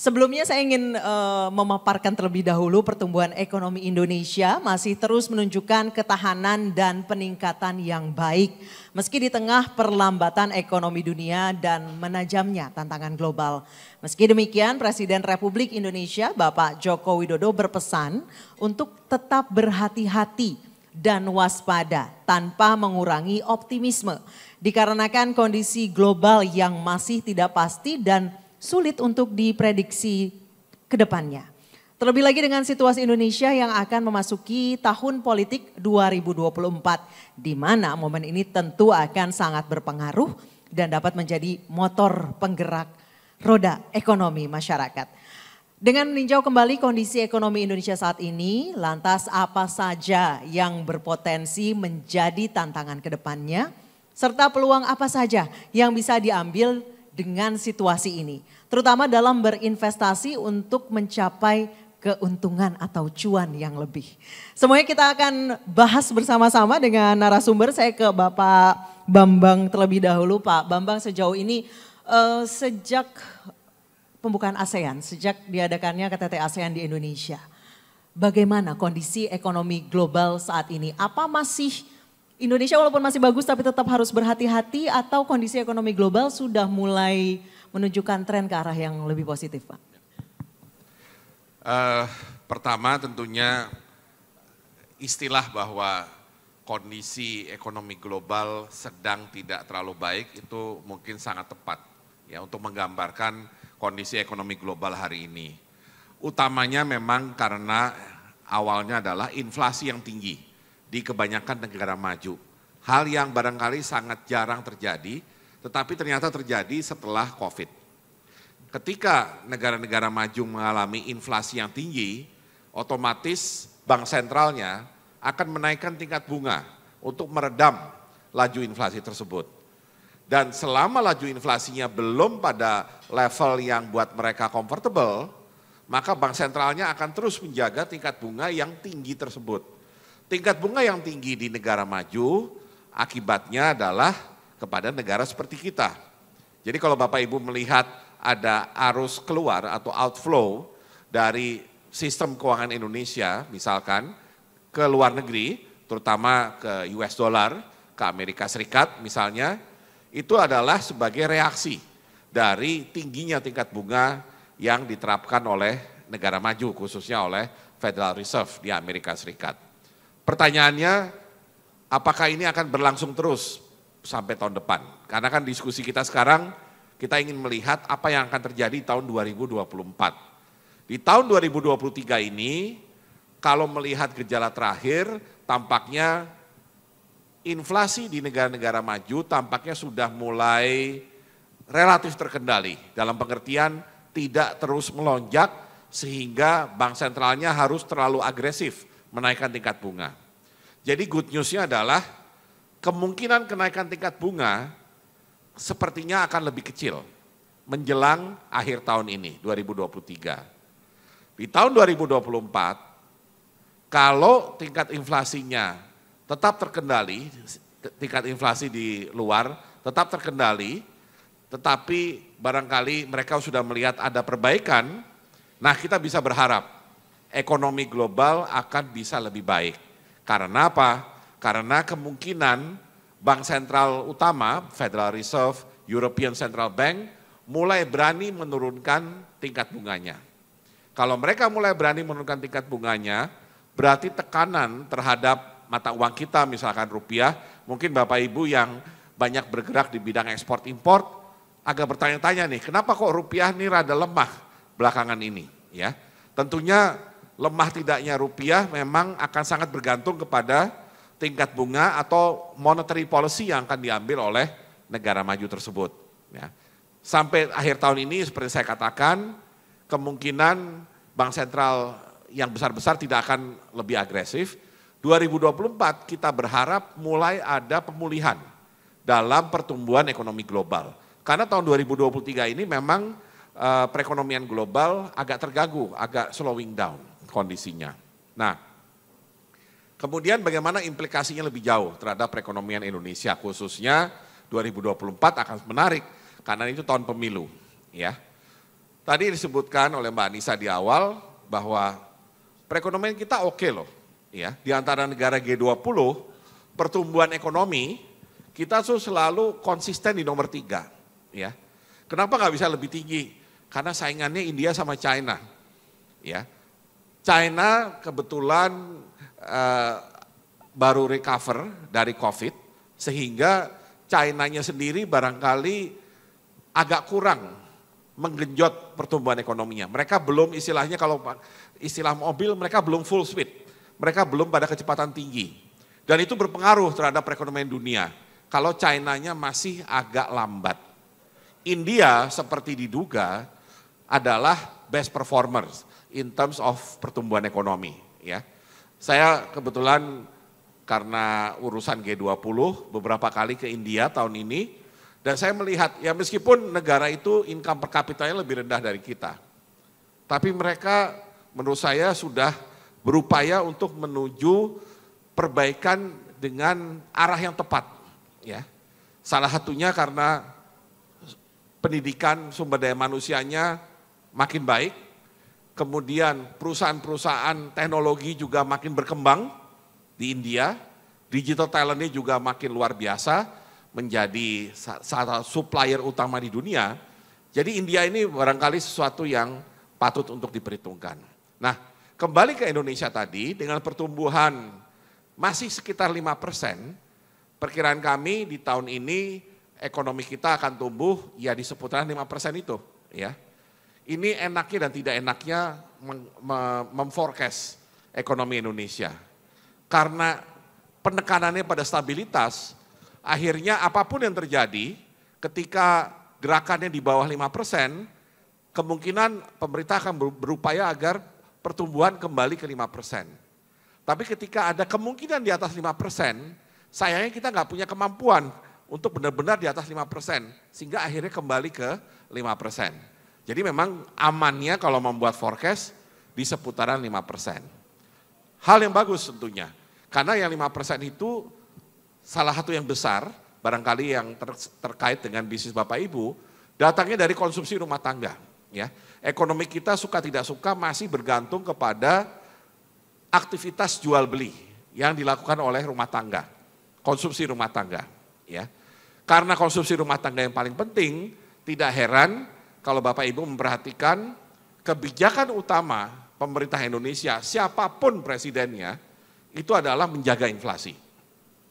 Sebelumnya saya ingin memaparkan terlebih dahulu pertumbuhan ekonomi Indonesia masih terus menunjukkan ketahanan dan peningkatan yang baik. Meski di tengah perlambatan ekonomi dunia dan menajamnya tantangan global. Meski demikian Presiden Republik Indonesia Bapak Joko Widodo berpesan untuk tetap berhati-hati dan waspada tanpa mengurangi optimisme. Dikarenakan kondisi global yang masih tidak pasti dan sulit untuk diprediksi ke depannya. Terlebih lagi dengan situasi Indonesia yang akan memasuki tahun politik 2024, di mana momen ini tentu akan sangat berpengaruh dan dapat menjadi motor penggerak roda ekonomi masyarakat. Dengan meninjau kembali kondisi ekonomi Indonesia saat ini, lantas apa saja yang berpotensi menjadi tantangan ke depannya, serta peluang apa saja yang bisa diambil dengan situasi ini, terutama dalam berinvestasi untuk mencapai keuntungan atau cuan yang lebih. Semuanya kita akan bahas bersama-sama dengan narasumber. Saya ke Bapak Bambang terlebih dahulu. Pak Bambang, sejauh ini sejak pembukaan ASEAN, sejak diadakannya KTT ASEAN di Indonesia, bagaimana kondisi ekonomi global saat ini? Apa masih Indonesia walaupun masih bagus tapi tetap harus berhati-hati atau kondisi ekonomi global sudah mulai menunjukkan tren ke arah yang lebih positif, Pak? Pertama tentunya istilah bahwa kondisi ekonomi global sedang tidak terlalu baik itu mungkin sangat tepat ya untuk menggambarkan kondisi ekonomi global hari ini. Utamanya memang karena awalnya adalah inflasi yang tinggi di kebanyakan negara maju. Hal yang barangkali sangat jarang terjadi, tetapi ternyata terjadi setelah COVID. Ketika negara-negara maju mengalami inflasi yang tinggi, otomatis bank sentralnya akan menaikkan tingkat bunga untuk meredam laju inflasi tersebut. Dan selama laju inflasinya belum pada level yang buat mereka comfortable, maka bank sentralnya akan terus menjaga tingkat bunga yang tinggi tersebut. Tingkat bunga yang tinggi di negara maju akibatnya adalah kepada negara seperti kita. Jadi kalau Bapak Ibu melihat ada arus keluar atau outflow dari sistem keuangan Indonesia misalkan ke luar negeri, terutama ke US dollar, ke Amerika Serikat misalnya, itu adalah sebagai reaksi dari tingginya tingkat bunga yang diterapkan oleh negara maju, khususnya oleh Federal Reserve di Amerika Serikat. Pertanyaannya, apakah ini akan berlangsung terus sampai tahun depan? Karena kan diskusi kita sekarang, kita ingin melihat apa yang akan terjadi di tahun 2024. Di tahun 2023 ini, kalau melihat gejala terakhir, tampaknya inflasi di negara-negara maju tampaknya sudah mulai relatif terkendali. Dalam pengertian tidak terus melonjak sehingga bank sentralnya harus terlalu agresif menaikkan tingkat bunga. Jadi good news-nya adalah kemungkinan kenaikan tingkat bunga sepertinya akan lebih kecil menjelang akhir tahun ini, 2023. Di tahun 2024, kalau tingkat inflasinya tetap terkendali, tingkat inflasi di luar tetap terkendali, tetapi barangkali mereka sudah melihat ada perbaikan, nah kita bisa berharap ekonomi global akan bisa lebih baik. Karena apa? Karena kemungkinan bank sentral utama, Federal Reserve, European Central Bank, mulai berani menurunkan tingkat bunganya. Kalau mereka mulai berani menurunkan tingkat bunganya, berarti tekanan terhadap mata uang kita, misalkan rupiah, mungkin Bapak Ibu yang banyak bergerak di bidang ekspor import, agak bertanya-tanya nih, kenapa kok rupiah ini rada lemah belakangan ini? Ya, tentunya lemah tidaknya rupiah memang akan sangat bergantung kepada tingkat bunga atau monetary policy yang akan diambil oleh negara maju tersebut. Ya. Sampai akhir tahun ini seperti saya katakan, kemungkinan bank sentral yang besar-besar tidak akan lebih agresif. 2024 kita berharap mulai ada pemulihan dalam pertumbuhan ekonomi global. Karena tahun 2023 ini memang perekonomian global agak terganggu, agak slowing down kondisinya. Nah, kemudian bagaimana implikasinya lebih jauh terhadap perekonomian Indonesia, khususnya 2024 akan menarik karena itu tahun pemilu, ya. tadi disebutkan oleh Mbak Anissa di awal bahwa perekonomian kita oke loh. Ya, di antara negara G20, pertumbuhan ekonomi kita tuh selalu konsisten di nomor 3. Ya. Kenapa nggak bisa lebih tinggi? Karena saingannya India sama China. Ya. China kebetulan baru recover dari COVID, sehingga China-nya sendiri barangkali agak kurang menggenjot pertumbuhan ekonominya. Mereka belum istilahnya kalau istilah mobil mereka belum full speed. Mereka belum pada kecepatan tinggi. Dan itu berpengaruh terhadap perekonomian dunia. Kalau China-nya masih agak lambat. India seperti diduga adalah best performers in terms of pertumbuhan ekonomi. Ya. Saya kebetulan karena urusan G20 beberapa kali ke India tahun ini. Dan saya melihat, ya meskipun negara itu income per kapitanya lebih rendah dari kita. Tapi mereka menurut saya sudah berupaya untuk menuju perbaikan dengan arah yang tepat. Ya. Salah satunya karena pendidikan sumber daya manusianya makin baik. Kemudian perusahaan-perusahaan teknologi juga makin berkembang di India. Digital talentnya juga makin luar biasa. Menjadi salah supplier utama di dunia. Jadi India ini barangkali sesuatu yang patut untuk diperhitungkan. Nah, kembali ke Indonesia tadi dengan pertumbuhan masih sekitar 5%, perkiraan kami di tahun ini ekonomi kita akan tumbuh ya di seputaran 5% itu. Ya. Ini enaknya dan tidak enaknya memforecast ekonomi Indonesia. Karena penekanannya pada stabilitas, akhirnya apapun yang terjadi ketika gerakannya di bawah 5%, kemungkinan pemerintah akan berupaya agar pertumbuhan kembali ke 5%. Tapi ketika ada kemungkinan di atas 5%, sayangnya kita nggak punya kemampuan untuk benar-benar di atas 5%, sehingga akhirnya kembali ke 5%. Jadi memang amannya kalau membuat forecast di seputaran 5%. Hal yang bagus tentunya, karena yang 5% itu salah satu yang besar, barangkali yang terkait dengan bisnis Bapak Ibu, datangnya dari konsumsi rumah tangga. Ya. Ekonomi kita suka tidak suka masih bergantung kepada aktivitas jual beli yang dilakukan oleh rumah tangga, konsumsi rumah tangga. Ya. Karena konsumsi rumah tangga yang paling penting, tidak heran kalau Bapak Ibu memperhatikan kebijakan utama pemerintah Indonesia, siapapun presidennya, itu adalah menjaga inflasi.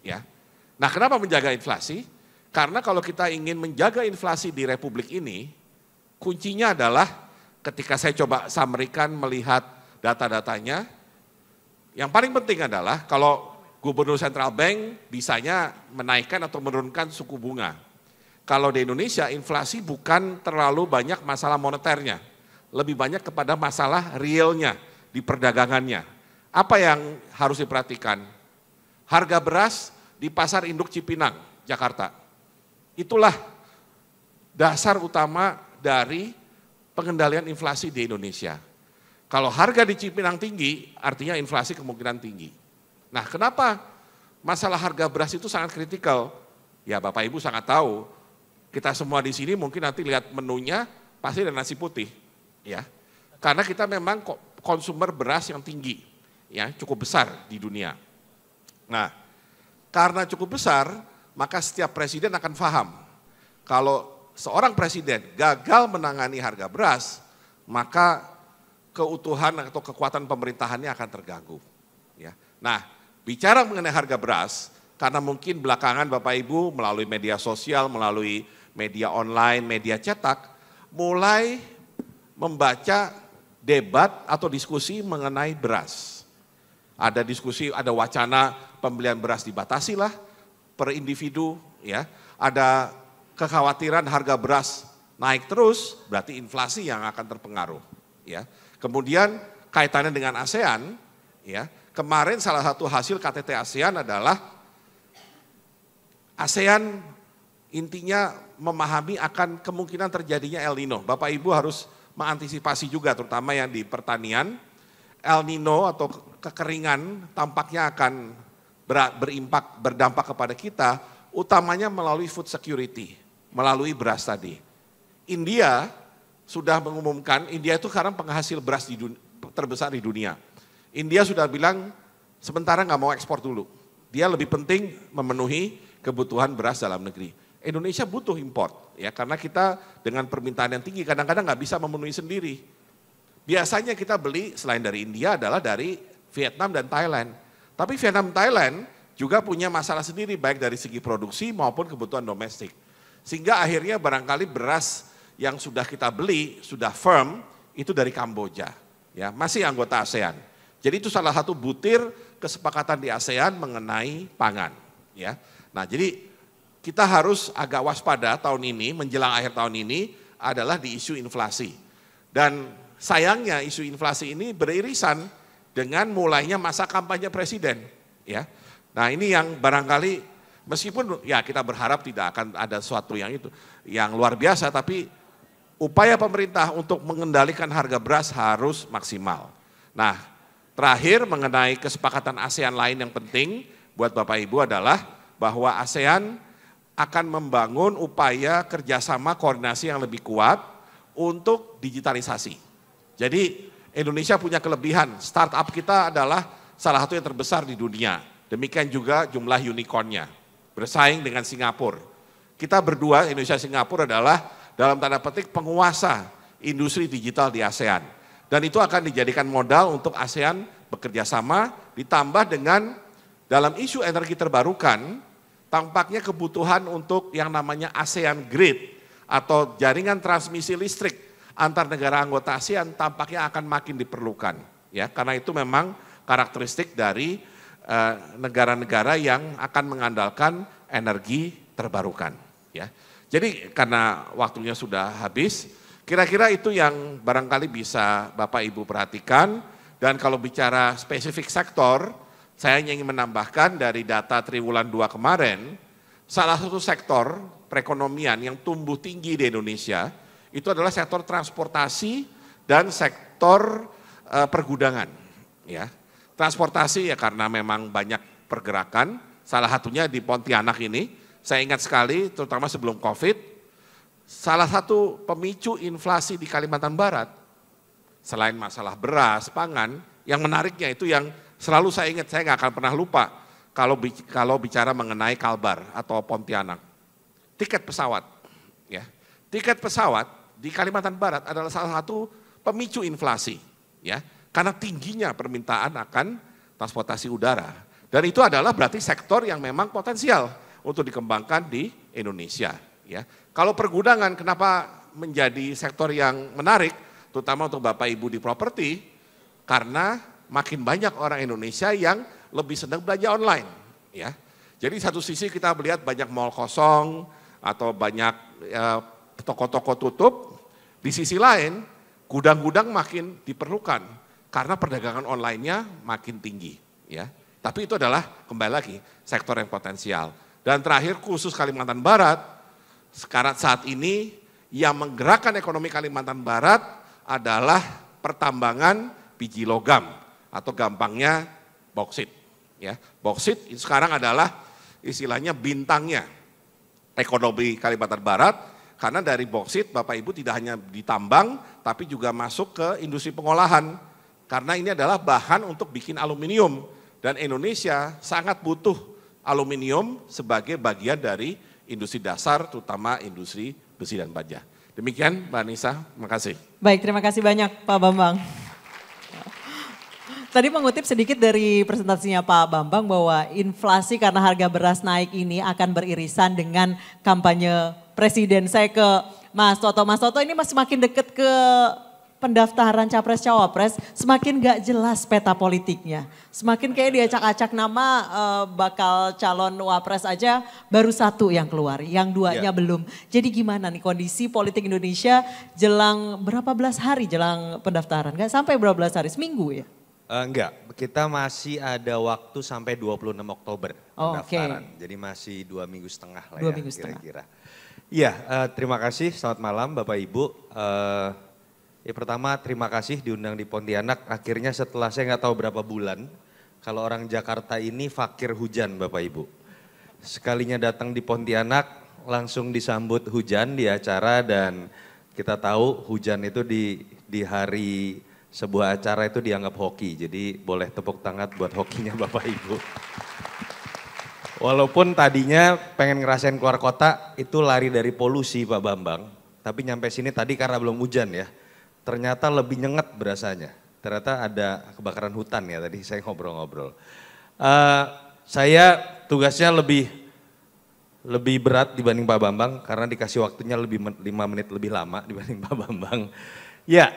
Ya. Nah, kenapa menjaga inflasi? Karena kalau kita ingin menjaga inflasi di Republik ini, kuncinya adalah ketika saya coba summary-kan melihat data-datanya, yang paling penting adalah kalau Gubernur Central Bank bisanya menaikkan atau menurunkan suku bunga. Kalau di Indonesia inflasi bukan terlalu banyak masalah moneternya, lebih banyak kepada masalah realnya di perdagangannya. Apa yang harus diperhatikan? Harga beras di Pasar Induk Cipinang, Jakarta. Itulah dasar utama dari pengendalian inflasi di Indonesia. Kalau harga di Cipinang tinggi, artinya inflasi kemungkinan tinggi. Nah, kenapa masalah harga beras itu sangat kritikal? Ya, Bapak Ibu sangat tahu. Kita semua di sini mungkin nanti lihat menunya pasti ada nasi putih, ya. Karena kita memang konsumer beras yang tinggi, ya, cukup besar di dunia. Nah, karena cukup besar, maka setiap presiden akan paham. Kalau seorang presiden gagal menangani harga beras, maka keutuhan atau kekuatan pemerintahannya akan terganggu. Ya. Nah, bicara mengenai harga beras, karena mungkin belakangan Bapak Ibu melalui media sosial, melalui media online, media cetak, mulai membaca debat atau diskusi mengenai beras. Ada diskusi, ada wacana pembelian beras dibatasi lah per individu, ya. Ada kekhawatiran harga beras naik terus, berarti inflasi yang akan terpengaruh, ya. Kemudian kaitannya dengan ASEAN, ya. Kemarin salah satu hasil KTT ASEAN adalah ASEAN intinya memahami akan kemungkinan terjadinya El Nino. Bapak Ibu harus mengantisipasi juga terutama yang di pertanian. El Nino atau kekeringan tampaknya akan berdampak kepada kita, utamanya melalui food security, melalui beras tadi. India sudah mengumumkan India itu sekarang penghasil beras terbesar di dunia. India sudah bilang sementara nggak mau ekspor dulu. Dia lebih penting memenuhi kebutuhan beras dalam negeri. Indonesia butuh import ya karena kita dengan permintaan yang tinggi kadang-kadang nggak bisa memenuhi sendiri. Biasanya kita beli selain dari India adalah dari Vietnam dan Thailand. Tapi Vietnam dan Thailand juga punya masalah sendiri baik dari segi produksi maupun kebutuhan domestik. Sehingga akhirnya barangkali beras yang sudah kita beli sudah firm itu dari Kamboja, ya masih anggota ASEAN. Jadi itu salah satu butir kesepakatan di ASEAN mengenai pangan, ya. Nah jadi kita harus agak waspada tahun ini menjelang akhir tahun ini adalah di isu inflasi. Dan sayangnya isu inflasi ini beririsan dengan mulainya masa kampanye presiden, ya. Nah ini yang barangkali meskipun ya kita berharap tidak akan ada sesuatu yang itu yang luar biasa, tapi upaya pemerintah untuk mengendalikan harga beras harus maksimal. Nah, terakhir mengenai kesepakatan ASEAN lain yang penting buat Bapak Ibu adalah bahwa ASEAN akan membangun upaya kerjasama koordinasi yang lebih kuat untuk digitalisasi. Jadi Indonesia punya kelebihan, startup kita adalah salah satu yang terbesar di dunia. Demikian juga jumlah unicornnya, bersaing dengan Singapura. Kita berdua, Indonesia Singapura adalah dalam tanda petik penguasa industri digital di ASEAN. Dan itu akan dijadikan modal untuk ASEAN bekerja sama, ditambah dengan dalam isu energi terbarukan, tampaknya kebutuhan untuk yang namanya ASEAN Grid atau jaringan transmisi listrik antar negara anggota ASEAN tampaknya akan makin diperlukan. Ya, karena itu memang karakteristik dari negara-negara yang akan mengandalkan energi terbarukan. Ya. Jadi karena waktunya sudah habis, kira-kira itu yang barangkali bisa Bapak Ibu perhatikan. Dan kalau bicara spesifik sektor, saya ingin menambahkan dari data triwulan 2 kemarin, salah satu sektor perekonomian yang tumbuh tinggi di Indonesia, itu adalah sektor transportasi dan sektor pergudangan. Ya. Transportasi ya karena memang banyak pergerakan, salah satunya di Pontianak ini. Saya ingat sekali, terutama sebelum COVID, salah satu pemicu inflasi di Kalimantan Barat, selain masalah beras, pangan, yang menariknya itu yang selalu saya ingat, saya nggak akan pernah lupa kalau bicara mengenai Kalbar atau Pontianak. Tiket pesawat, ya, tiket pesawat di Kalimantan Barat adalah salah satu pemicu inflasi, ya, karena tingginya permintaan akan transportasi udara. Dan itu adalah berarti sektor yang memang potensial untuk dikembangkan di Indonesia. Ya. Kalau pergudangan kenapa menjadi sektor yang menarik, terutama untuk Bapak Ibu di properti, karena makin banyak orang Indonesia yang lebih senang belanja online. Ya. Jadi satu sisi kita melihat banyak mall kosong atau banyak toko-toko tutup, di sisi lain gudang-gudang makin diperlukan karena perdagangan online-nya makin tinggi. Ya. Tapi itu adalah kembali lagi sektor yang potensial. Dan terakhir khusus Kalimantan Barat, sekarang saat ini yang menggerakkan ekonomi Kalimantan Barat adalah pertambangan biji logam atau gampangnya bauksit. Ya, bauksit sekarang adalah istilahnya bintangnya ekonomi Kalimantan Barat karena dari bauksit Bapak Ibu tidak hanya ditambang tapi juga masuk ke industri pengolahan karena ini adalah bahan untuk bikin aluminium dan Indonesia sangat butuh aluminium sebagai bagian dari industri dasar, terutama industri besi dan baja. Demikian Mbak Anissa, terima kasih. Baik, terima kasih banyak Pak Bambang. Tadi mengutip sedikit dari presentasinya Pak Bambang bahwa inflasi karena harga beras naik ini akan beririsan dengan kampanye presiden. Saya ke Mas Toto. Mas Toto ini masih makin dekat ke pendaftaran Capres-Cawapres, semakin gak jelas peta politiknya. Semakin kayak diacak-acak nama bakal calon Wapres aja baru satu yang keluar, yang duanya belum. Jadi gimana nih kondisi politik Indonesia jelang berapa belas hari jelang pendaftaran? Gak sampai berapa belas hari, seminggu ya? Enggak, kita masih ada waktu sampai 26 Oktober pendaftaran. Jadi masih 2 minggu setengah lah ya kira-kira. Iya, terima kasih, selamat malam Bapak Ibu. Pertama terima kasih diundang di Pontianak, akhirnya setelah saya nggak tahu berapa bulan, kalau orang Jakarta ini fakir hujan Bapak Ibu. Sekalinya datang di Pontianak langsung disambut hujan di acara dan Kita tahu hujan itu di hari sebuah acara itu dianggap hoki, jadi boleh tepuk tangan buat hokinya Bapak Ibu. Walaupun tadinya pengen ngerasain keluar kota, itu lari dari polusi Pak Bambang, tapi nyampe sini tadi karena belum hujan ya, ternyata lebih nyengat berasanya. Ternyata ada kebakaran hutan ya tadi saya ngobrol-ngobrol. Saya tugasnya lebih berat dibanding Pak Bambang karena dikasih waktunya 5 menit lebih lama dibanding Pak Bambang. Ya,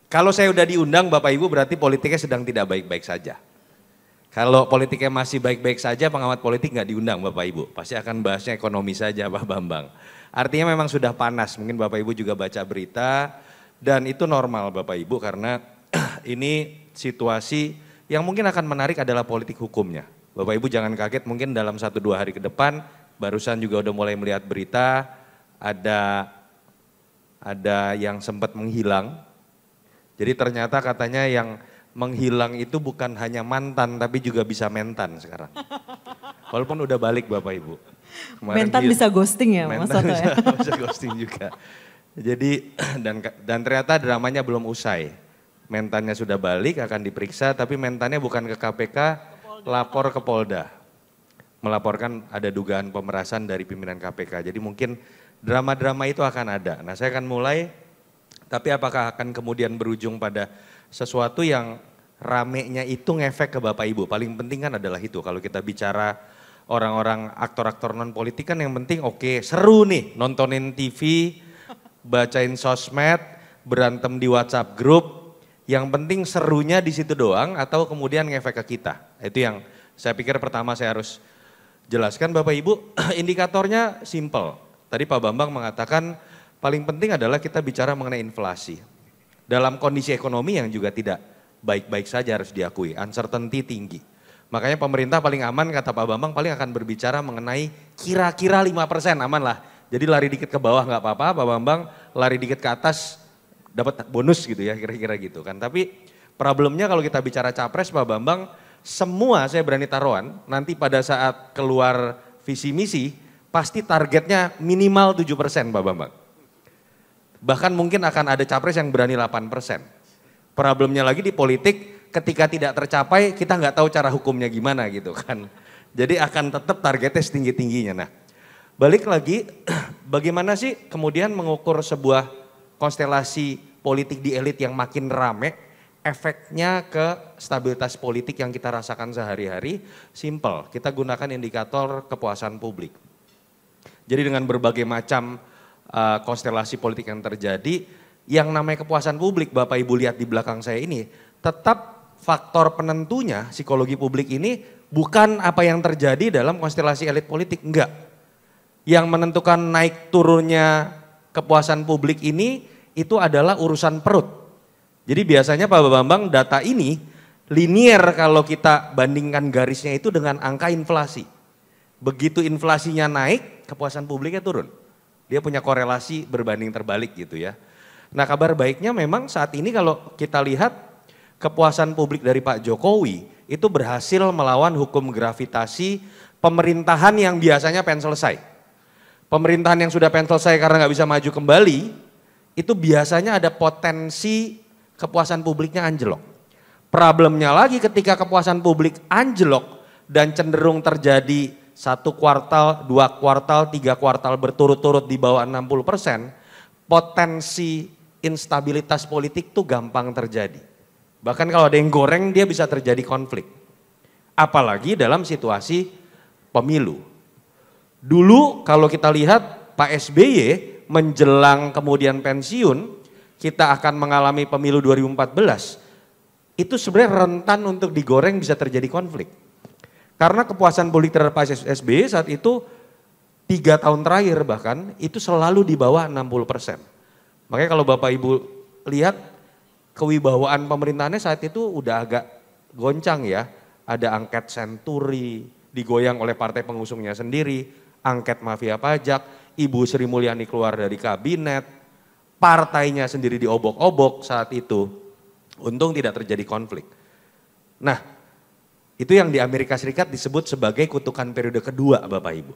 kalau saya udah diundang Bapak Ibu berarti politiknya sedang tidak baik-baik saja. Kalau politiknya masih baik-baik saja pengamat politik nggak diundang Bapak Ibu. Pasti akan bahasnya ekonomi saja Pak Bambang. Artinya memang sudah panas, mungkin Bapak Ibu juga baca berita dan itu normal Bapak Ibu karena ini situasi yang mungkin akan menarik adalah politik hukumnya. Bapak Ibu jangan kaget mungkin dalam 1-2 hari ke depan barusan juga udah mulai melihat berita ada yang sempat menghilang. Jadi ternyata katanya yang menghilang itu bukan hanya mantan tapi juga bisa mentan sekarang. Walaupun udah balik Bapak Ibu. Mentan bisa ghosting ya Mas Toto ya? Bisa ghosting juga. Jadi dan ternyata dramanya belum usai. Mentannya sudah balik akan diperiksa tapi mentannya bukan ke KPK, lapor ke Polda. Melaporkan ada dugaan pemerasan dari pimpinan KPK. Jadi mungkin drama-drama itu akan ada. Nah saya akan mulai, tapi apakah akan kemudian berujung pada sesuatu yang ramenya itu ngefek ke Bapak Ibu. Paling penting kan adalah itu. Kalau kita bicara orang-orang aktor-aktor non politik kan yang penting oke, seru nih nontonin TV, bacain sosmed, berantem di WhatsApp group. Yang penting serunya di situ doang atau kemudian ngefek ke kita. Itu yang saya pikir pertama saya harus jelaskan Bapak Ibu, indikatornya simple. Tadi Pak Bambang mengatakan paling penting adalah kita bicara mengenai inflasi. Dalam kondisi ekonomi yang juga tidak baik-baik saja harus diakui, uncertainty tinggi. Makanya pemerintah paling aman kata Pak Bambang paling akan berbicara mengenai kira-kira 5% aman lah. Jadi lari dikit ke bawah nggak apa-apa, Pak Bambang lari dikit ke atas dapat bonus gitu ya kira-kira gitu kan. Tapi problemnya kalau kita bicara capres Pak Bambang, semua saya berani taruhan nanti pada saat keluar visi misi pasti targetnya minimal 7% Pak Bambang. Bahkan mungkin akan ada capres yang berani 8%. Problemnya lagi di politik ketika tidak tercapai kita nggak tahu cara hukumnya gimana gitu kan. Jadi akan tetap targetnya setinggi-tingginya. Nah balik lagi bagaimana sih kemudian mengukur sebuah konstelasi politik di elit yang makin rame. Efeknya ke stabilitas politik yang kita rasakan sehari-hari simple. Kita gunakan indikator kepuasan publik. Jadi dengan berbagai macam konstelasi politik yang terjadi, yang namanya kepuasan publik Bapak Ibu lihat di belakang saya ini, tetap faktor penentunya psikologi publik ini bukan apa yang terjadi dalam konstelasi elit politik, enggak. Yang menentukan naik turunnya kepuasan publik ini itu adalah urusan perut. Jadi biasanya Pak Bambang data ini linier kalau kita bandingkan garisnya itu dengan angka inflasi. Begitu inflasinya naik, kepuasan publiknya turun. Dia punya korelasi berbanding terbalik gitu ya. Nah kabar baiknya memang saat ini kalau kita lihat kepuasan publik dari Pak Jokowi itu berhasil melawan hukum gravitasi pemerintahan yang biasanya pengen selesai. Pemerintahan yang sudah pengen selesai karena nggak bisa maju kembali, itu biasanya ada potensi kepuasan publiknya anjlok. Problemnya lagi ketika kepuasan publik anjlok dan cenderung terjadi 1 kuartal, 2 kuartal, 3 kuartal berturut-turut di bawah 60%, potensi instabilitas politik tuh gampang terjadi. Bahkan kalau ada yang goreng dia bisa terjadi konflik. Apalagi dalam situasi pemilu. Dulu kalau kita lihat Pak SBY menjelang kemudian pensiun, kita akan mengalami pemilu 2014, itu sebenarnya rentan untuk digoreng bisa terjadi konflik. Karena kepuasan politik terhadap Pak SBY saat itu 3 tahun terakhir bahkan itu selalu di bawah 60%. Makanya kalau Bapak Ibu lihat kewibawaan pemerintahannya saat itu udah agak goncang ya. Ada angket senturi, digoyang oleh partai pengusungnya sendiri, angket mafia pajak, Ibu Sri Mulyani keluar dari kabinet, partainya sendiri diobok-obok saat itu, untung tidak terjadi konflik. Nah, itu yang di Amerika Serikat disebut sebagai kutukan periode kedua Bapak Ibu.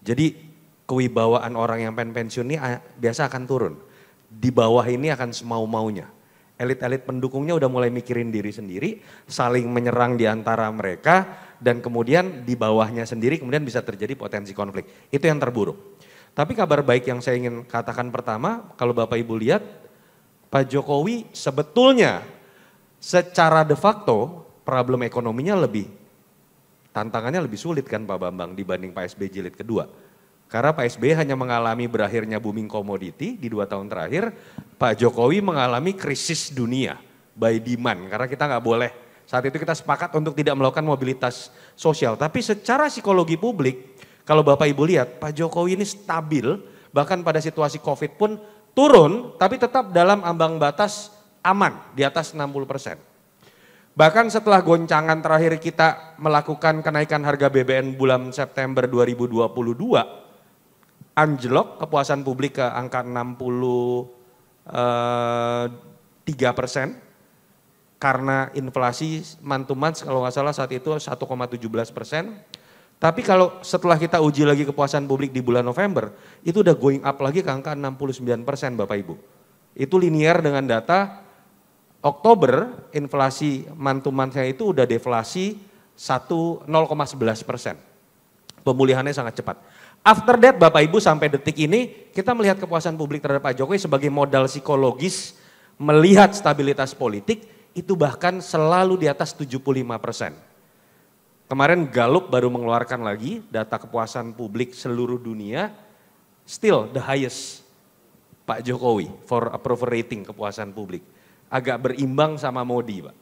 Jadi kewibawaan orang yang pensiun ini biasa akan turun. Di bawah ini akan semau-maunya. Elit-elit pendukungnya udah mulai mikirin diri sendiri, saling menyerang di antara mereka, dan kemudian di bawahnya sendiri kemudian bisa terjadi potensi konflik. Itu yang terburuk. Tapi kabar baik yang saya ingin katakan pertama, kalau Bapak Ibu lihat, Pak Jokowi sebetulnya secara de facto problem ekonominya tantangannya lebih sulit kan Pak Bambang dibanding Pak SBY jilid kedua. Karena Pak SBY hanya mengalami berakhirnya booming komoditi di 2 tahun terakhir, Pak Jokowi mengalami krisis dunia by demand. Karena kita nggak boleh, saat itu kita sepakat untuk tidak melakukan mobilitas sosial. Tapi secara psikologi publik, kalau Bapak Ibu lihat Pak Jokowi ini stabil, bahkan pada situasi COVID pun turun, tapi tetap dalam ambang batas aman, di atas 60%. Bahkan setelah goncangan terakhir kita melakukan kenaikan harga BBM bulan September 2022, anjlok kepuasan publik ke angka 63% karena inflasi month to month kalau nggak salah saat itu 1,17%. Tapi kalau setelah kita uji lagi kepuasan publik di bulan November, itu udah going up lagi ke angka 69% Bapak Ibu. Itu linear dengan data Oktober inflasi month to month-nya itu udah deflasi 0,11%. Pemulihannya sangat cepat. After that Bapak Ibu sampai detik ini kita melihat kepuasan publik terhadap Pak Jokowi sebagai modal psikologis melihat stabilitas politik itu bahkan selalu di atas 75%. Kemarin Gallup baru mengeluarkan lagi data kepuasan publik seluruh dunia, still the highest Pak Jokowi for approval rating kepuasan publik. Agak berimbang sama Modi Pak.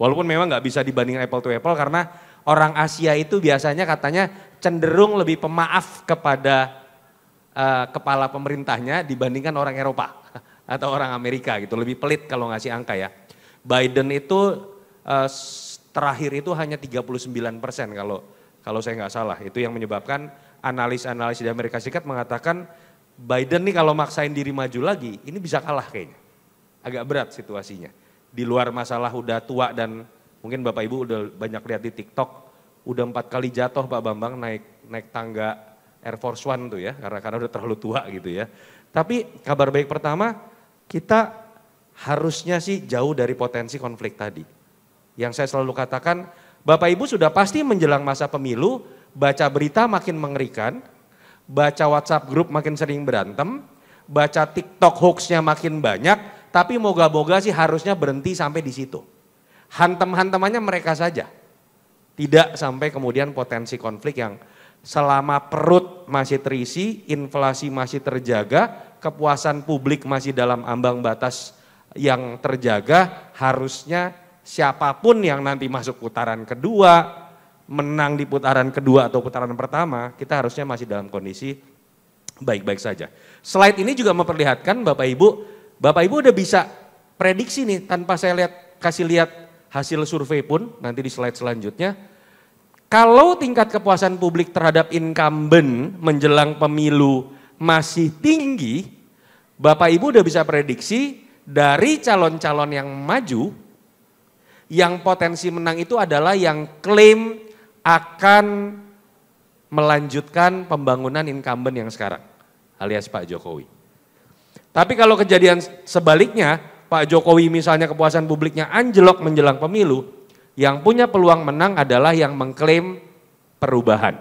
Walaupun memang nggak bisa dibanding apple to apple karena orang Asia itu biasanya katanya cenderung lebih pemaaf kepada kepala pemerintahnya dibandingkan orang Eropa atau orang Amerika gitu. Lebih pelit kalau ngasih angka ya. Biden itu terakhir itu hanya 39% kalau saya nggak salah. Itu yang menyebabkan analis-analis di Amerika Serikat mengatakan Biden nih kalau maksain diri maju lagi ini bisa kalah kayaknya. Agak berat situasinya. Di luar masalah udah tua dan mungkin Bapak Ibu udah banyak lihat di TikTok, udah 4 kali jatuh Pak Bambang naik tangga Air Force One tuh ya, karena udah terlalu tua gitu ya. Tapi kabar baik pertama, kita harusnya sih jauh dari potensi konflik tadi. Yang saya selalu katakan, Bapak Ibu sudah pasti menjelang masa pemilu, baca berita makin mengerikan, baca WhatsApp grup makin sering berantem, baca TikTok hoaxnya makin banyak, tapi moga-moga sih harusnya berhenti sampai di situ. Hantem-hantemannya mereka saja. Tidak sampai kemudian potensi konflik yang selama perut masih terisi, inflasi masih terjaga, kepuasan publik masih dalam ambang batas yang terjaga, harusnya siapapun yang nanti masuk putaran kedua, menang di putaran kedua atau putaran pertama, kita harusnya masih dalam kondisi baik-baik saja. Slide ini juga memperlihatkan Bapak Ibu udah bisa prediksi nih tanpa saya kasih lihat hasil survei pun nanti di slide selanjutnya. Kalau tingkat kepuasan publik terhadap incumbent menjelang pemilu masih tinggi, Bapak Ibu udah bisa prediksi dari calon-calon yang maju, yang potensi menang itu adalah yang klaim akan melanjutkan pembangunan incumbent yang sekarang, alias Pak Jokowi. Tapi kalau kejadian sebaliknya, Pak Jokowi misalnya kepuasan publiknya anjlok menjelang pemilu, yang punya peluang menang adalah yang mengklaim perubahan.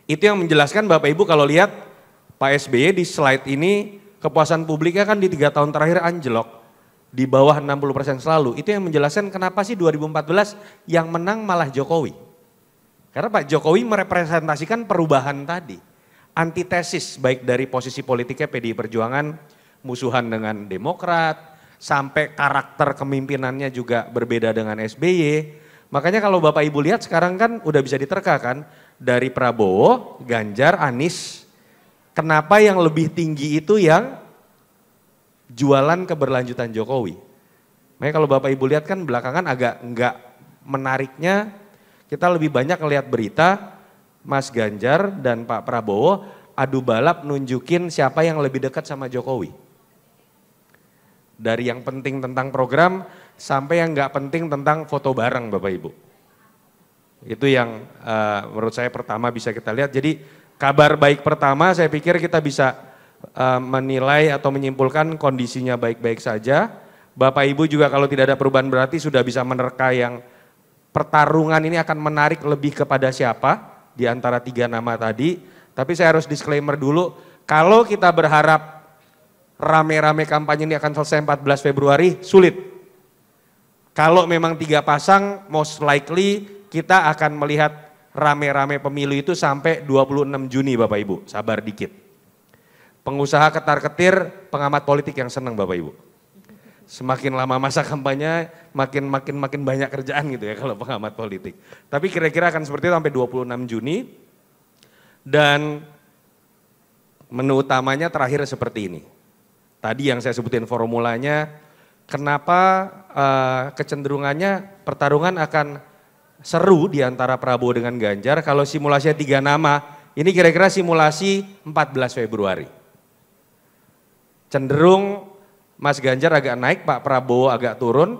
Itu yang menjelaskan Bapak Ibu kalau lihat Pak SBY di slide ini kepuasan publiknya kan di 3 tahun terakhir anjlok. Di bawah 60% selalu. Itu yang menjelaskan kenapa sih 2014 yang menang malah Jokowi. Karena Pak Jokowi merepresentasikan perubahan tadi. Antitesis baik dari posisi politiknya PDI Perjuangan, musuhan dengan Demokrat, sampai karakter kemimpinannya juga berbeda dengan SBY. Makanya kalau Bapak Ibu lihat sekarang kan udah bisa diterka kan, dari Prabowo, Ganjar, Anies, kenapa yang lebih tinggi itu yang jualan keberlanjutan Jokowi. Makanya kalau Bapak Ibu lihat kan belakangan agak enggak menariknya, kita lebih banyak ngelihat berita Mas Ganjar dan Pak Prabowo adu balap nunjukin siapa yang lebih dekat sama Jokowi. Dari yang penting tentang program sampai yang nggak penting tentang foto bareng Bapak Ibu. Itu yang menurut saya pertama bisa kita lihat. Jadi kabar baik pertama saya pikir kita bisa menilai atau menyimpulkan kondisinya baik-baik saja. Bapak Ibu juga kalau tidak ada perubahan berarti sudah bisa menerka yang pertarungan ini akan menarik lebih kepada siapa di antara 3 nama tadi. Tapi saya harus disclaimer dulu, kalau kita berharap rame-rame kampanye ini akan selesai 14 Februari, sulit. Kalau memang 3 pasang, most likely kita akan melihat rame-rame pemilu itu sampai 26 Juni Bapak Ibu, sabar dikit. Pengusaha ketar-ketir, pengamat politik yang senang Bapak Ibu. Semakin lama masa kampanye, makin banyak kerjaan gitu ya kalau pengamat politik. Tapi kira-kira akan seperti itu sampai 26 Juni. Dan menu utamanya terakhir seperti ini. Tadi yang saya sebutin formulanya, kenapa kecenderungannya pertarungan akan seru di antara Prabowo dengan Ganjar. Kalau simulasinya 3 nama, ini kira-kira simulasi 14 Februari. Cenderung Mas Ganjar agak naik, Pak Prabowo agak turun.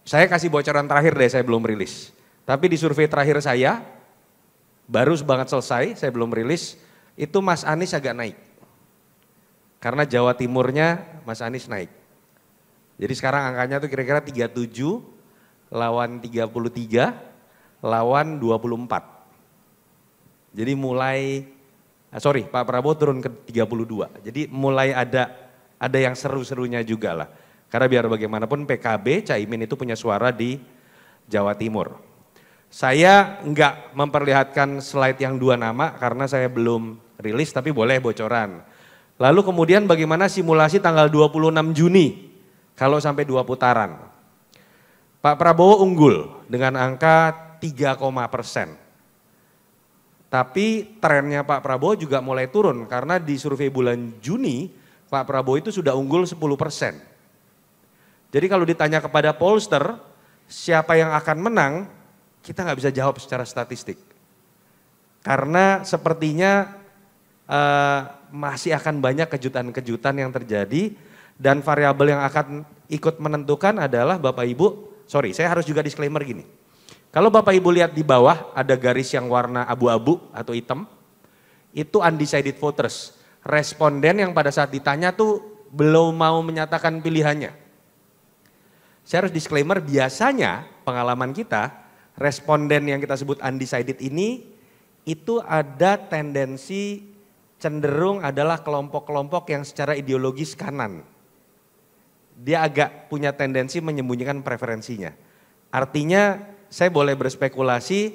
Saya kasih bocoran terakhir deh, saya belum rilis. Tapi di survei terakhir saya, baru banget selesai, saya belum rilis, itu Mas Anies agak naik. Karena Jawa Timurnya Mas Anies naik. Jadi sekarang angkanya tuh kira-kira 37 lawan 33 lawan 24. Jadi Pak Prabowo turun ke 32. Jadi mulai ada yang seru-serunya juga lah. Karena biar bagaimanapun PKB, Caimin itu punya suara di Jawa Timur. Saya enggak memperlihatkan slide yang 2 nama karena saya belum rilis, tapi boleh bocoran. Lalu kemudian bagaimana simulasi tanggal 26 Juni kalau sampai 2 putaran. Pak Prabowo unggul dengan angka 3%. Tapi trennya Pak Prabowo juga mulai turun karena di survei bulan Juni Pak Prabowo itu sudah unggul 10%. Jadi kalau ditanya kepada pollster siapa yang akan menang, kita nggak bisa jawab secara statistik. Karena sepertinya masih akan banyak kejutan-kejutan yang terjadi dan variabel yang akan ikut menentukan adalah Bapak Ibu, saya harus juga disclaimer gini. Kalau Bapak Ibu lihat di bawah ada garis yang warna abu-abu atau hitam, itu undecided voters. Responden yang pada saat ditanya tuh belum mau menyatakan pilihannya. Saya harus disclaimer, biasanya pengalaman kita, responden yang kita sebut undecided ini itu ada tendensi cenderung adalah kelompok-kelompok yang secara ideologis kanan. Dia agak punya tendensi menyembunyikan preferensinya. Artinya saya boleh berspekulasi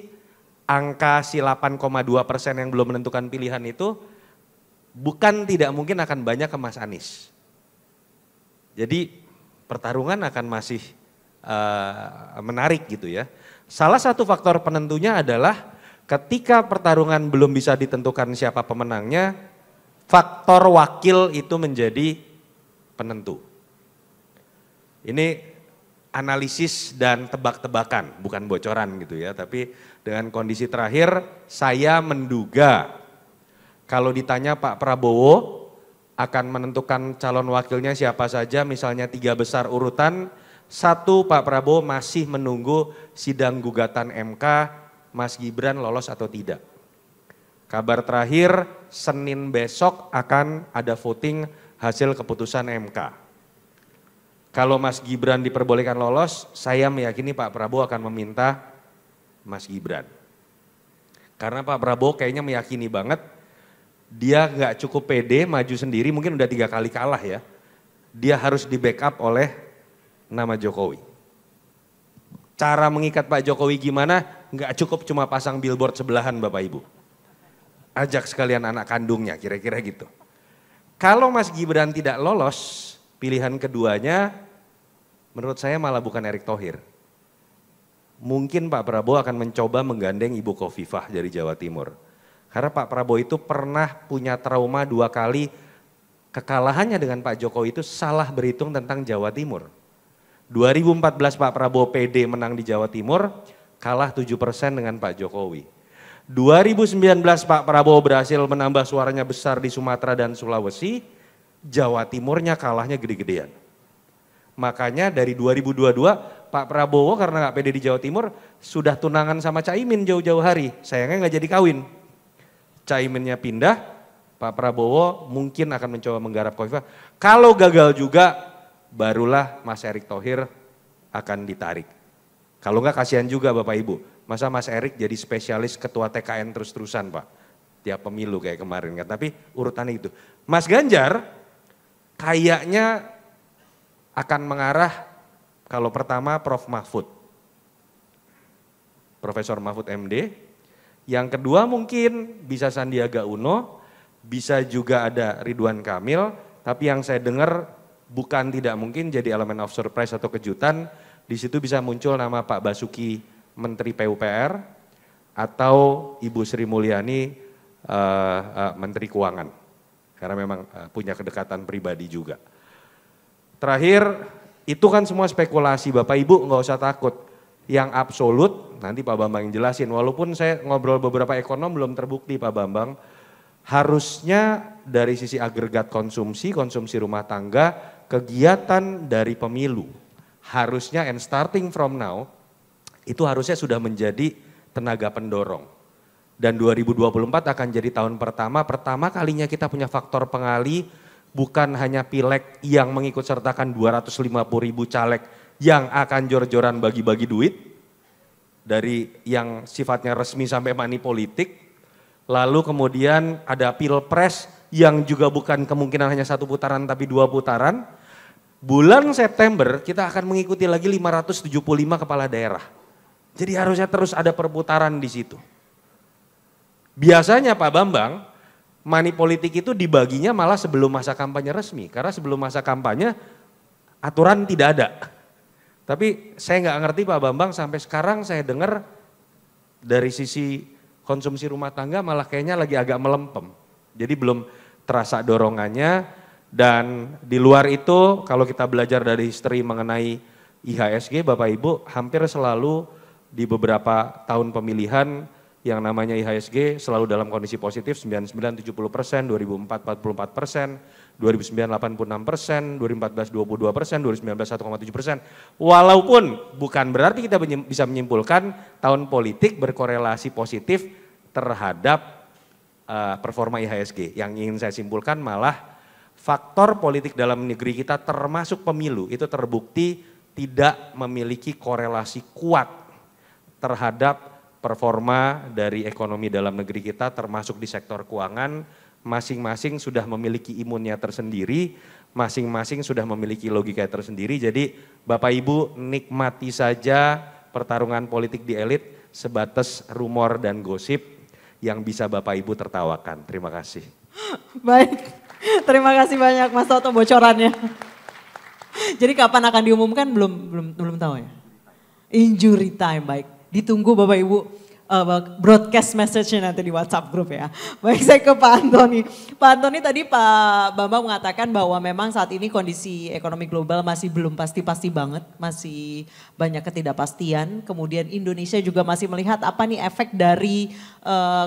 angka si 8,2% yang belum menentukan pilihan itu bukan tidak mungkin akan banyak ke Mas Anies. Jadi pertarungan akan masih menarik gitu ya. Salah satu faktor penentunya adalah ketika pertarungan belum bisa ditentukan siapa pemenangnya, faktor wakil itu menjadi penentu. Ini analisis dan tebak-tebakan, bukan bocoran gitu ya. Tapi dengan kondisi terakhir saya menduga kalau ditanya Pak Prabowo akan menentukan calon wakilnya siapa saja, misalnya 3 besar urutan, 1 Pak Prabowo masih menunggu sidang gugatan MK, Mas Gibran lolos atau tidak. Kabar terakhir, Senin besok akan ada voting hasil keputusan MK. Kalau Mas Gibran diperbolehkan lolos, saya meyakini Pak Prabowo akan meminta Mas Gibran. Karena Pak Prabowo kayaknya meyakini banget, dia nggak cukup pede maju sendiri, mungkin udah 3 kali kalah ya. Dia harus di backup oleh nama Jokowi. Cara mengikat Pak Jokowi gimana? Nggak cukup cuma pasang billboard sebelahan Bapak Ibu. Ajak sekalian anak kandungnya, kira-kira gitu. Kalau Mas Gibran tidak lolos, pilihan keduanya menurut saya malah bukan Erick Thohir. Mungkin Pak Prabowo akan mencoba menggandeng Ibu Khofifah dari Jawa Timur. Karena Pak Prabowo itu pernah punya trauma 2 kali kekalahannya dengan Pak Jokowi itu salah berhitung tentang Jawa Timur. 2014 Pak Prabowo PD menang di Jawa Timur, kalah 7% dengan Pak Jokowi. 2019 Pak Prabowo berhasil menambah suaranya besar di Sumatera dan Sulawesi, Jawa Timurnya kalahnya gede-gedean. Makanya dari 2022 Pak Prabowo karena nggak pede di Jawa Timur sudah tunangan sama Caimin jauh-jauh hari, sayangnya nggak jadi kawin. Caiminnya pindah, Pak Prabowo mungkin akan mencoba menggarap Kofifa. Kalau gagal juga, barulah Mas Erick Thohir akan ditarik. Kalau enggak kasihan juga Bapak Ibu, masa Mas Erick jadi spesialis ketua TKN terus-terusan Pak. Tiap pemilu kayak kemarin kan, tapi urutannya itu. Mas Ganjar kayaknya akan mengarah kalau pertama Prof. Mahfud. Profesor Mahfud MD. Yang kedua mungkin bisa Sandiaga Uno, bisa juga ada Ridwan Kamil, tapi yang saya dengar bukan tidak mungkin jadi elemen of surprise atau kejutan, di situ bisa muncul nama Pak Basuki Menteri PUPR atau Ibu Sri Mulyani Menteri Keuangan, karena memang punya kedekatan pribadi juga. Terakhir, itu kan semua spekulasi, Bapak Ibu nggak usah takut. Yang absolut, nanti Pak Bambang yang jelasin, walaupun saya ngobrol beberapa ekonom belum terbukti Pak Bambang, harusnya dari sisi agregat konsumsi rumah tangga, kegiatan dari pemilu, harusnya and starting from now, itu harusnya sudah menjadi tenaga pendorong. Dan 2024 akan jadi tahun pertama kalinya kita punya faktor pengali, bukan hanya pileg yang mengikut sertakan 250.000 caleg yang akan jor-joran bagi-bagi duit, dari yang sifatnya resmi sampai money politik, lalu kemudian ada pilpres yang juga bukan kemungkinan hanya 1 putaran tapi 2 putaran. Bulan September kita akan mengikuti lagi 575 kepala daerah. Jadi harusnya terus ada perputaran di situ. Biasanya Pak Bambang, money politik itu dibaginya malah sebelum masa kampanye resmi. Karena sebelum masa kampanye aturan tidak ada. Tapi saya nggak ngerti Pak Bambang, sampai sekarang saya dengar dari sisi konsumsi rumah tangga malah kayaknya lagi agak melempem. Jadi belum terasa dorongannya, dan di luar itu kalau kita belajar dari history mengenai IHSG Bapak Ibu, hampir selalu di beberapa tahun pemilihan yang namanya IHSG selalu dalam kondisi positif, 99 70%, 2004 44%, 2009 86%, 2014 22%, 2019 1,7%. Walaupun bukan berarti kita bisa menyimpulkan tahun politik berkorelasi positif terhadap performa IHSG. Yang ingin saya simpulkan malah faktor politik dalam negeri kita termasuk pemilu itu terbukti tidak memiliki korelasi kuat terhadap performa dari ekonomi dalam negeri kita, termasuk di sektor keuangan. Masing-masing sudah memiliki imunnya tersendiri, masing-masing sudah memiliki logika tersendiri. Jadi Bapak Ibu nikmati saja pertarungan politik di elit sebatas rumor dan gosip yang bisa Bapak Ibu tertawakan. Terima kasih. Baik, terima kasih banyak Mas Toto bocorannya. Jadi kapan akan diumumkan belum tahu ya. Injury time, baik. Ditunggu Bapak Ibu broadcast message-nya nanti di WhatsApp grup ya. Baik, saya ke Pak Antoni. Pak Antoni, tadi Pak Bambang mengatakan bahwa memang saat ini kondisi ekonomi global masih belum pasti-pasti banget. Masih banyak ketidakpastian. Kemudian Indonesia juga masih melihat apa nih efek dari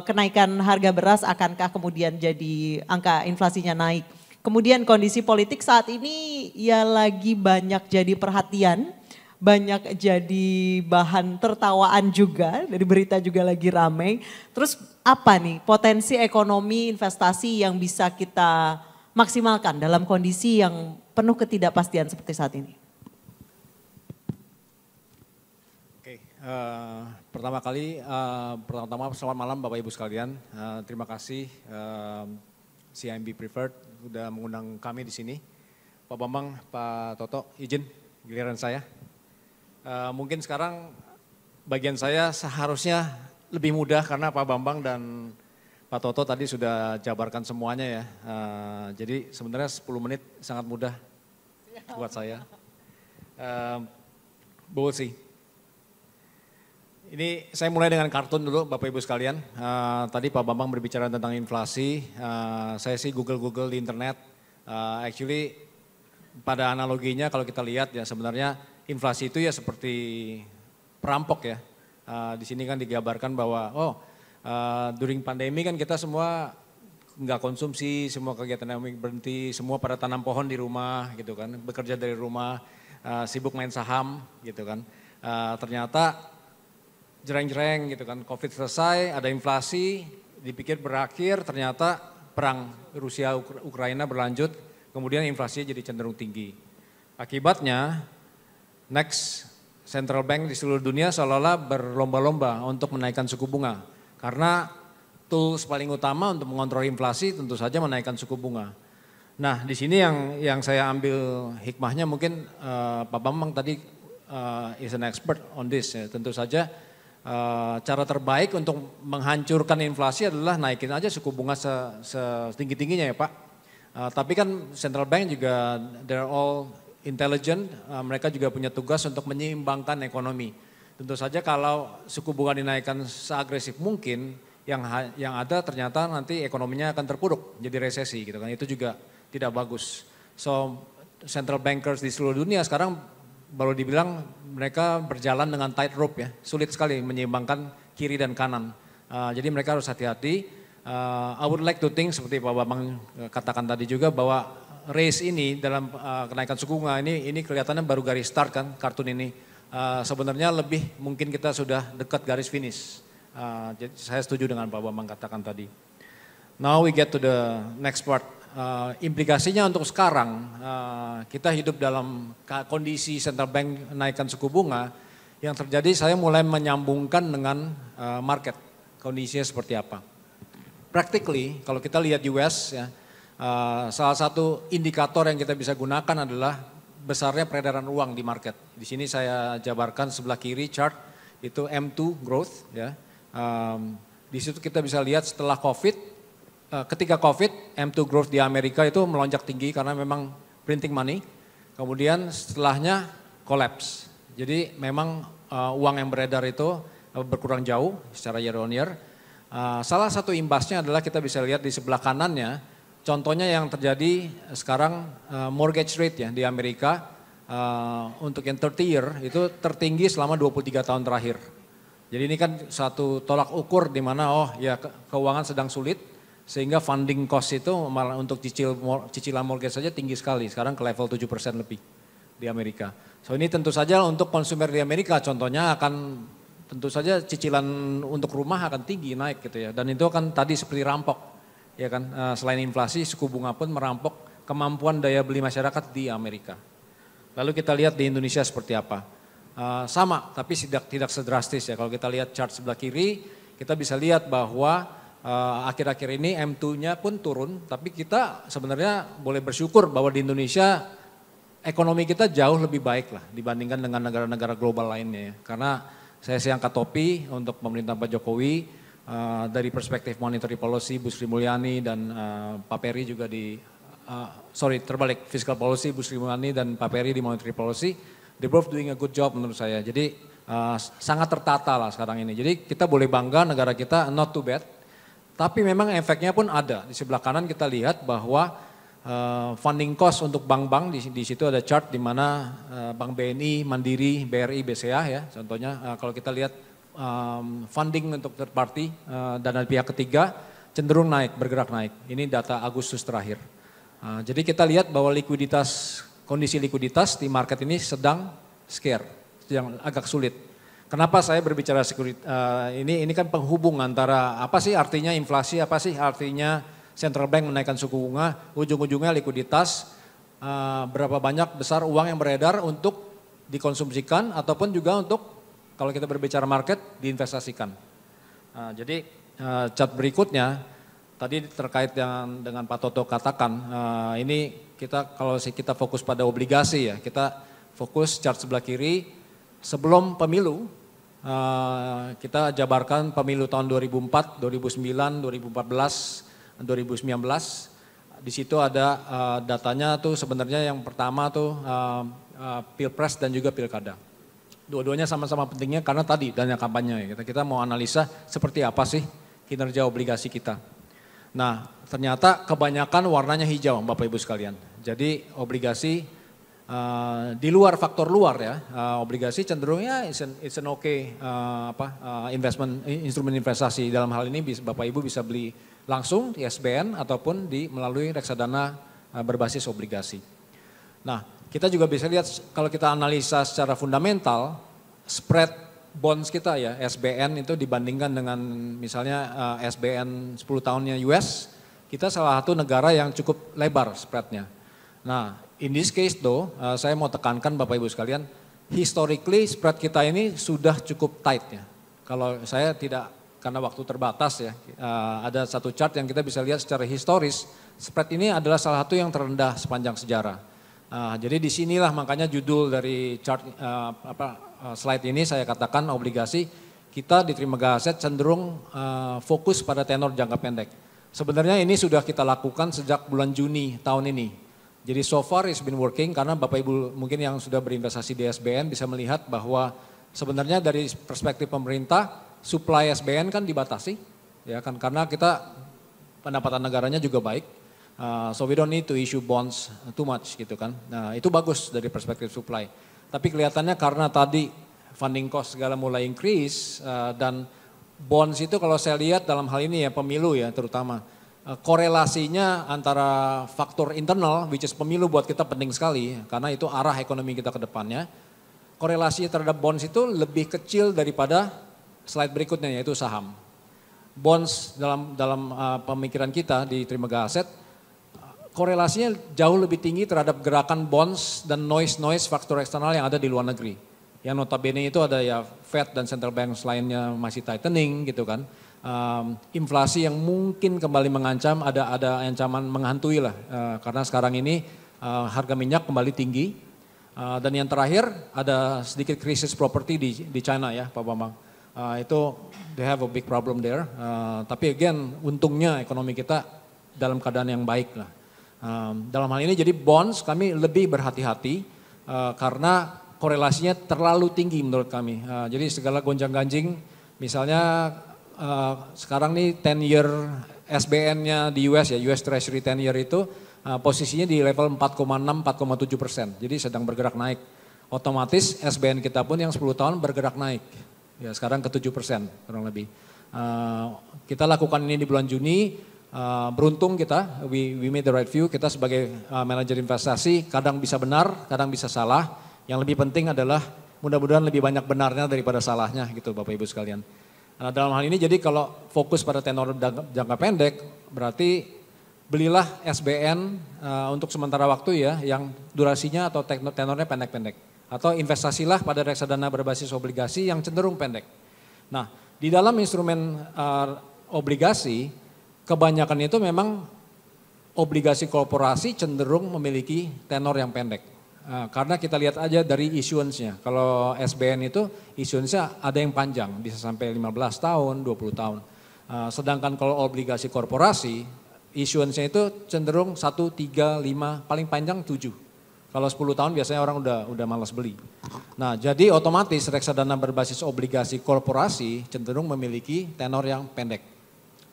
kenaikan harga beras, akankah kemudian jadi angka inflasinya naik. Kemudian kondisi politik saat ini ya lagi banyak jadi perhatian. Banyak jadi bahan tertawaan juga, dari berita juga lagi ramai. Terus apa nih potensi ekonomi investasi yang bisa kita maksimalkan dalam kondisi yang penuh ketidakpastian seperti saat ini? Oke, pertama selamat malam Bapak Ibu sekalian. Terima kasih CIMB Preferred sudah mengundang kami di sini. Pak Bambang, Pak Toto, izin giliran saya. Mungkin sekarang bagian saya seharusnya lebih mudah karena Pak Bambang dan Pak Toto tadi sudah jabarkan semuanya ya. Jadi sebenarnya 10 menit sangat mudah buat saya. We'll see. Ini saya mulai dengan kartun dulu Bapak Ibu sekalian. Tadi Pak Bambang berbicara tentang inflasi. Saya sih Google di internet. Actually pada analoginya kalau kita lihat ya sebenarnya inflasi itu ya seperti perampok ya. Di sini kan digambarkan bahwa during pandemi kan kita semua nggak konsumsi, semua kegiatan ekonomi berhenti, semua pada tanam pohon di rumah gitu kan, bekerja dari rumah, sibuk main saham gitu kan. Ternyata jereng-jereng gitu kan, Covid selesai, ada inflasi, dipikir berakhir, ternyata perang Rusia-Ukraina berlanjut, kemudian inflasinya jadi cenderung tinggi. Akibatnya, next central bank di seluruh dunia seolah-olah berlomba-lomba untuk menaikkan suku bunga. Karena tools paling utama untuk mengontrol inflasi tentu saja menaikkan suku bunga. Nah, di sini yang saya ambil hikmahnya mungkin Pak Bambang tadi is an expert on this ya. Tentu saja cara terbaik untuk menghancurkan inflasi adalah naikin aja suku bunga setinggi-tingginya ya Pak. Tapi kan central bank juga they're all intelligent, mereka juga punya tugas untuk menyeimbangkan ekonomi. Tentu saja kalau suku bunga dinaikkan seagresif mungkin, yang ada ternyata nanti ekonominya akan terpuruk, jadi resesi gitu kan. Itu juga tidak bagus. So central bankers di seluruh dunia sekarang baru dibilang mereka berjalan dengan tight rope ya, sulit sekali menyeimbangkan kiri dan kanan. Jadi mereka harus hati-hati. I would like to think seperti Pak Bambang katakan tadi juga bahwa race ini dalam kenaikan suku bunga ini kelihatannya baru garis start kan kartun ini. Sebenarnya lebih mungkin kita sudah dekat garis finish. Jadi saya setuju dengan Pak Bambang katakan tadi. Now we get to the next part. Implikasinya untuk sekarang kita hidup dalam kondisi central bank naikkan suku bunga. Yang terjadi saya mulai menyambungkan dengan market, kondisinya seperti apa. Practically kalau kita lihat US ya, salah satu indikator yang kita bisa gunakan adalah besarnya peredaran uang di market. Di sini saya jabarkan sebelah kiri chart itu M2 growth ya. Di situ kita bisa lihat setelah COVID. Ketika COVID, M2 growth di Amerika itu melonjak tinggi karena memang printing money. Kemudian setelahnya collapse. Jadi memang uang yang beredar itu berkurang jauh secara year on year. Salah satu imbasnya adalah kita bisa lihat di sebelah kanannya. Contohnya yang terjadi sekarang mortgage rate ya di Amerika untuk yang 30 year itu tertinggi selama 23 tahun terakhir. Jadi ini kan satu tolak ukur di mana keuangan sedang sulit. Sehingga funding cost itu malah untuk cicilan mortgage saja tinggi sekali. Sekarang ke level 7% lebih di Amerika. So ini tentu saja untuk konsumer di Amerika contohnya akan tentu saja cicilan untuk rumah akan tinggi naik gitu ya. Dan itu kan tadi seperti rampok ya kan. Selain inflasi suku bunga pun merampok kemampuan daya beli masyarakat di Amerika. Lalu kita lihat di Indonesia seperti apa. Sama tapi tidak sedrastis ya. Kalau kita lihat chart sebelah kiri kita bisa lihat bahwa akhir-akhir ini M2-nya pun turun, tapi kita sebenarnya boleh bersyukur bahwa di Indonesia ekonomi kita jauh lebih baik lah dibandingkan dengan negara-negara global lainnya ya. Karena saya sih angkat topi untuk pemerintah Pak Jokowi dari perspektif monetary policy Bu Sri Mulyani dan Pak Peri juga fiscal policy Bu Sri Mulyani dan Pak Peri di monetary policy, they both doing a good job menurut saya. Jadi sangat tertata lah sekarang ini. Jadi kita boleh bangga negara kita not too bad. Tapi memang efeknya pun ada. Di sebelah kanan kita lihat bahwa funding cost untuk bank-bank di situ ada chart di mana Bank BNI, Mandiri, BRI, BCA ya. Contohnya kalau kita lihat funding untuk third party dana pihak ketiga cenderung naik, bergerak naik. Ini data Agustus terakhir. Jadi kita lihat bahwa kondisi likuiditas di market ini sedang scare, sedang agak sulit. Kenapa saya berbicara ini kan penghubung antara apa sih artinya inflasi, apa sih artinya central bank menaikkan suku bunga, ujung-ujungnya likuiditas, berapa banyak besar uang yang beredar untuk dikonsumsikan ataupun juga untuk kalau kita berbicara market diinvestasikan. Jadi chart berikutnya tadi terkait dengan Pak Toto katakan, ini kalau kita fokus pada obligasi ya, kita fokus chart sebelah kiri. Sebelum pemilu, kita jabarkan pemilu tahun 2004, 2009, 2014, 2019. Di situ ada datanya tuh sebenarnya yang pertama tuh Pilpres dan juga Pilkada. Dua-duanya sama-sama pentingnya karena tadi dana kampanye. Kita mau analisa seperti apa sih kinerja obligasi kita. Nah ternyata kebanyakan warnanya hijau Bapak Ibu sekalian. Jadi obligasi di luar faktor luar ya, obligasi cenderung ya it's an okay instrumen investasi. Dalam hal ini Bapak Ibu bisa beli langsung di SBN ataupun melalui reksadana berbasis obligasi. Nah kita juga bisa lihat kalau kita analisa secara fundamental, spread bonds kita ya, SBN itu dibandingkan dengan misalnya SBN 10 tahunnya US, kita salah satu negara yang cukup lebar spreadnya. Nah, in this case though, saya mau tekankan Bapak Ibu sekalian, historically spread kita ini sudah cukup tight ya. Kalau saya tidak, karena waktu terbatas ya, ada satu chart yang kita bisa lihat secara historis, spread ini adalah salah satu yang terendah sepanjang sejarah. Jadi disinilah makanya judul dari chart slide ini saya katakan obligasi kita di Trimegah Aset cenderung fokus pada tenor jangka pendek. Sebenarnya ini sudah kita lakukan sejak bulan Juni tahun ini. Jadi so far it's been working karena Bapak Ibu mungkin yang sudah berinvestasi di SBN bisa melihat bahwa sebenarnya dari perspektif pemerintah supply SBN kan dibatasi ya kan karena kita pendapatan negaranya juga baik. So we don't need to issue bonds too much gitu kan. Nah itu bagus dari perspektif supply. Tapi kelihatannya karena tadi funding cost segala mulai increase dan bonds itu kalau saya lihat dalam hal ini ya pemilu ya terutama. Korelasinya antara faktor internal which is pemilu buat kita penting sekali karena itu arah ekonomi kita ke depannya. Korelasi terhadap bonds itu lebih kecil daripada slide berikutnya yaitu saham. Bonds dalam pemikiran kita di Trimegah Aset korelasinya jauh lebih tinggi terhadap gerakan bonds dan noise faktor eksternal yang ada di luar negeri. Yang notabene itu ada ya Fed dan central bank lainnya masih tightening gitu kan. Inflasi yang mungkin kembali mengancam, ada ancaman menghantui lah. Karena sekarang ini harga minyak kembali tinggi. Dan yang terakhir ada sedikit krisis properti di China ya Pak Bambang. Itu they have a big problem there. Tapi again untungnya ekonomi kita dalam keadaan yang baik lah. Dalam hal ini jadi bonds kami lebih berhati-hati karena korelasinya terlalu tinggi menurut kami. Jadi segala gonjang-ganjing misalnya sekarang nih 10 year SBN-nya di US ya US Treasury 10 year itu posisinya di level 4,6-4,7%. Jadi sedang bergerak naik. Otomatis SBN kita pun yang 10 tahun bergerak naik. Ya sekarang ke 7% kurang lebih. Kita lakukan ini di bulan Juni. Beruntung kita, we made the right view, kita sebagai manajer investasi kadang bisa benar, kadang bisa salah. Yang lebih penting adalah mudah-mudahan lebih banyak benarnya daripada salahnya gitu Bapak Ibu sekalian. Dalam hal ini jadi kalau fokus pada tenor jangka pendek berarti belilah SBN untuk sementara waktu ya yang durasinya atau tenornya pendek-pendek. Atau investasilah pada reksadana berbasis obligasi yang cenderung pendek. Nah di dalam instrumen obligasi kebanyakan itu memang obligasi korporasi cenderung memiliki tenor yang pendek. Karena kita lihat aja dari issuance-nya. Kalau SBN itu issuance-nya ada yang panjang, bisa sampai 15 tahun, 20 tahun. Sedangkan kalau obligasi korporasi, issuance-nya itu cenderung 1, 3, 5, paling panjang 7. Kalau 10 tahun biasanya orang udah malas beli. Nah jadi otomatis reksadana berbasis obligasi korporasi cenderung memiliki tenor yang pendek.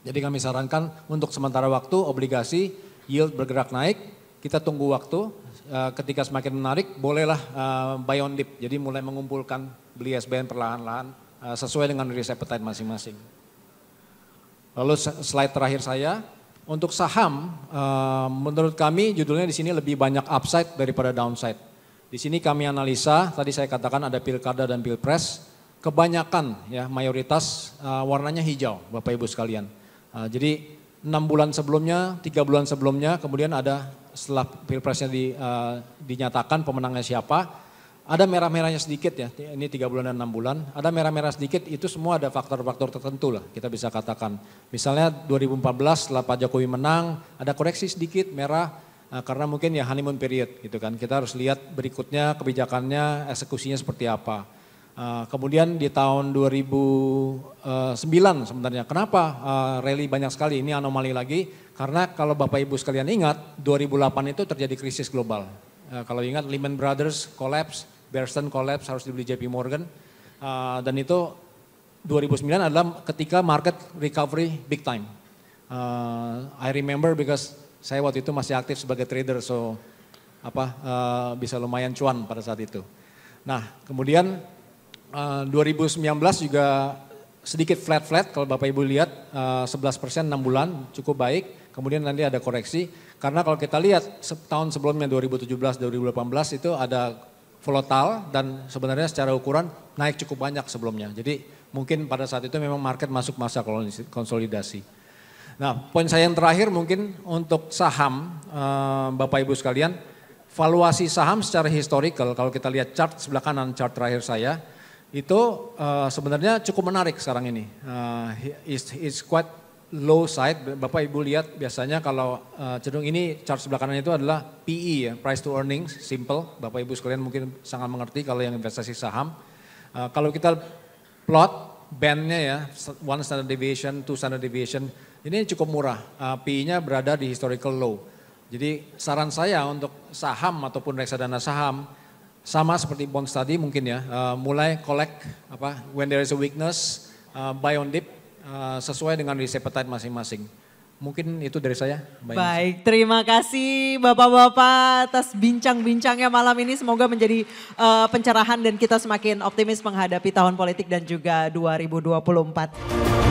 Jadi kami sarankan untuk sementara waktu obligasi yield bergerak naik, kita tunggu waktu, ketika semakin menarik bolehlah buy on dip, jadi mulai mengumpulkan beli SBN perlahan-lahan sesuai dengan risk appetite masing-masing. Lalu slide terakhir saya, untuk saham menurut kami judulnya di sini lebih banyak upside daripada downside. Di sini kami analisa, tadi saya katakan ada pilkada dan pilpres, kebanyakan ya mayoritas warnanya hijau Bapak Ibu sekalian. Jadi 6 bulan sebelumnya, 3 bulan sebelumnya, kemudian ada setelah pilpresnya dinyatakan pemenangnya siapa, ada merah-merahnya sedikit ya, ini 3 bulan dan 6 bulan, ada merah-merah sedikit, itu semua ada faktor-faktor tertentu lah kita bisa katakan. Misalnya 2014 setelah Pak Jokowi menang, ada koreksi sedikit merah, karena mungkin ya honeymoon period gitu kan, kita harus lihat berikutnya kebijakannya, eksekusinya seperti apa. Kemudian di tahun 2009 sebenarnya, kenapa rally banyak sekali, ini anomali lagi, karena kalau Bapak Ibu sekalian ingat, 2008 itu terjadi krisis global. Kalau ingat Lehman Brothers collapse, Bear Stearns collapse, harus dibeli JP Morgan, dan itu 2009 adalah ketika market recovery big time. I remember because saya waktu itu masih aktif sebagai trader, so bisa lumayan cuan pada saat itu. Nah kemudian 2019 juga sedikit flat kalau Bapak Ibu lihat 11% 6 bulan cukup baik, kemudian nanti ada koreksi karena kalau kita lihat tahun sebelumnya 2017 2018 itu ada volatile dan sebenarnya secara ukuran naik cukup banyak sebelumnya. Jadi mungkin pada saat itu memang market masuk masa konsolidasi. Nah, poin saya yang terakhir mungkin untuk saham, Bapak Ibu sekalian, valuasi saham secara historical, kalau kita lihat chart sebelah kanan, chart terakhir saya, itu sebenarnya cukup menarik sekarang ini. It's quite low side, Bapak Ibu lihat biasanya kalau cenderung ini chart sebelah kanan itu adalah PE ya, price to earnings, simple. Bapak Ibu sekalian mungkin sangat mengerti kalau yang investasi saham. Kalau kita plot bandnya ya, one standard deviation, two standard deviation, ini cukup murah. PE-nya berada di historical low. Jadi saran saya untuk saham ataupun reksadana saham, sama seperti bond study mungkin ya, mulai collect when there is a weakness, buy on dip, sesuai dengan risk appetite masing-masing. Mungkin itu dari saya. Baik, terima kasih Bapak-Bapak atas bincang-bincangnya malam ini. Semoga menjadi pencerahan dan kita semakin optimis menghadapi tahun politik dan juga 2024.